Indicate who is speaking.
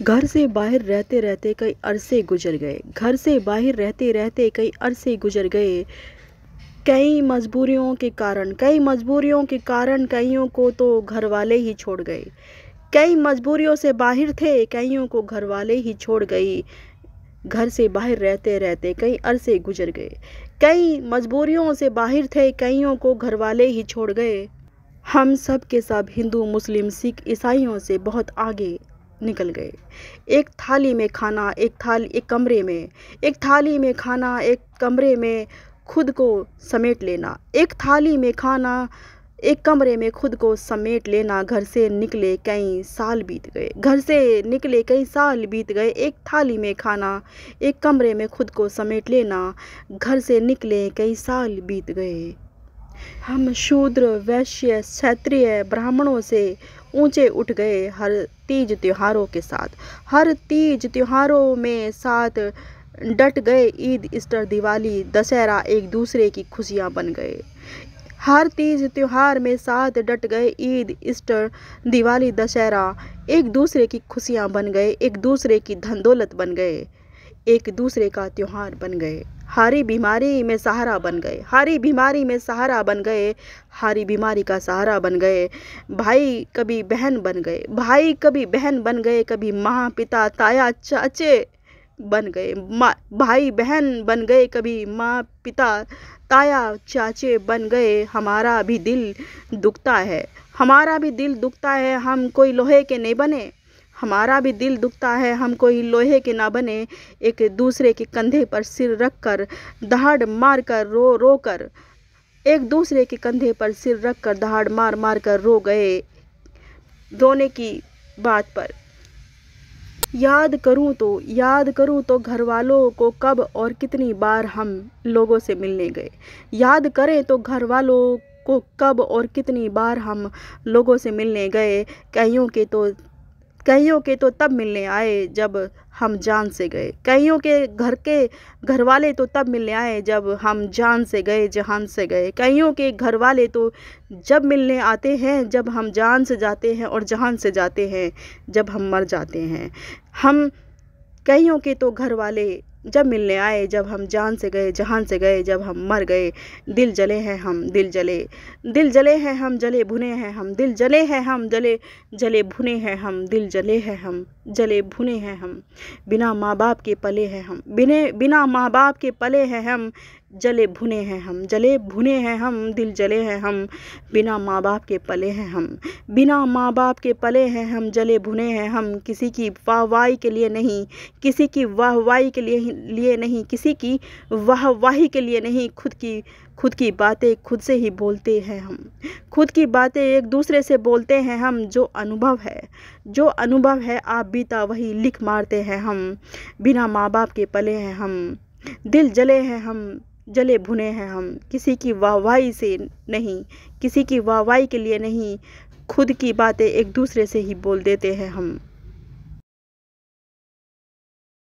Speaker 1: घर से बाहर रहते रहते कई अरसे गुजर गए। घर से बाहर रहते रहते कई अरसे गुजर गए। कई मजबूरियों के कारण कईयों को तो घर वाले ही छोड़ गए। कई मजबूरियों से बाहर थे, कईयों को घर वाले ही छोड़ गई। घर से बाहर रहते रहते कई अरसे गुजर गए। कई मजबूरियों से बाहर थे, कईयों को घर वाले ही छोड़ गए। हम सब के सब हिंदू, मुस्लिम, सिख, ईसाइयों से बहुत आगे निकल गए। एक थाली में खाना, एक कमरे में, एक थाली में खाना, एक कमरे में खुद को समेट लेना। एक थाली में खाना, एक कमरे में खुद को समेट लेना। घर से निकले कई साल बीत गए। घर से निकले कई साल बीत गए। एक थाली में खाना, एक कमरे में खुद को समेट लेना। घर से निकले कई साल बीत गए। हम शूद्र, वैश्य, क्षत्रिय, ब्राह्मणों से ऊंचे उठ गए हर तीज त्योहारों के साथ। हर तीज त्योहारों में साथ डट गए। ईद, ईस्टर, दिवाली, दशहरा एक दूसरे की खुशियां बन गए। हर तीज त्योहार में साथ डट गए। ईद, ईस्टर, दिवाली, दशहरा एक दूसरे की खुशियां बन गए। एक दूसरे की धन दौलत बन गए। एक दूसरे का त्योहार बन गए। हारी बीमारी में सहारा बन गए। हारी बीमारी में सहारा बन गए। हारी बीमारी का सहारा बन गए। भाई कभी बहन बन गए। भाई कभी बहन बन गए। कभी माँ, पिता, ताया, चाचे बन गए। भाई बहन बन गए। कभी माँ, पिता, ताया, चाचे बन गए। हमारा भी दिल दुखता है। हमारा भी दिल दुखता है। हम कोई लोहे के नहीं बने। हमारा भी दिल दुखता है। हम कोई लोहे के ना बने। एक दूसरे के कंधे पर सिर रख कर, दहाड़ मार कर, रो रो कर, एक दूसरे के कंधे पर सिर रख कर दहाड़ मार मार कर रो गए। रोने की बात पर याद करूं तो घर वालों को कब और कितनी बार हम लोगों से मिलने गए। याद करें तो घर वालों को कब और कितनी बार हम लोगों से मिलने गए। कईयों के तो तब मिलने आए जब हम जान से गए। कईयों के घर वाले तो तब मिलने आए जब हम जान से गए, जहान से गए। कईयों के घर वाले तो जब मिलने आते हैं जब हम जान से जाते हैं और जहान से जाते हैं जब हम मर जाते हैं। कईयों के तो घर वाले जब मिलने आए जब हम जान से गए, जहान से गए, जब हम मर गए। दिल जले हैं हम, दिल जले हैं हम, जले भुने हैं हम। दिल जले हैं हम, जले भुने हैं हम। दिल जले हैं हम, जले भुने हैं हम। बिना माँ बाप के पले हैं हम। बिना माँ बाप के पले हैं हम। जले भुने हैं हम, जले भुने हैं हम। दिल जले हैं हम, बिना माँ बाप के पले हैं हम। बिना माँ बाप के पले हैं हम, जले भुने हैं हम। किसी की वाहवाही के लिए नहीं, किसी की वाहवाही के लिए नहीं, किसी की वाहवाही के लिए नहीं। खुद की बातें खुद से ही बोलते हैं हम। खुद की बातें एक दूसरे से बोलते हैं हम। जो अनुभव है आप बीता वही लिख मारते हैं हम। बिना माँ बाप के पले हैं हम। दिल जले हैं हम, जले भुने हैं हम। किसी की वाहवाही से नहीं, किसी की वाहवाही के लिए नहीं। खुद की बातें एक दूसरे से ही बोल देते हैं हम।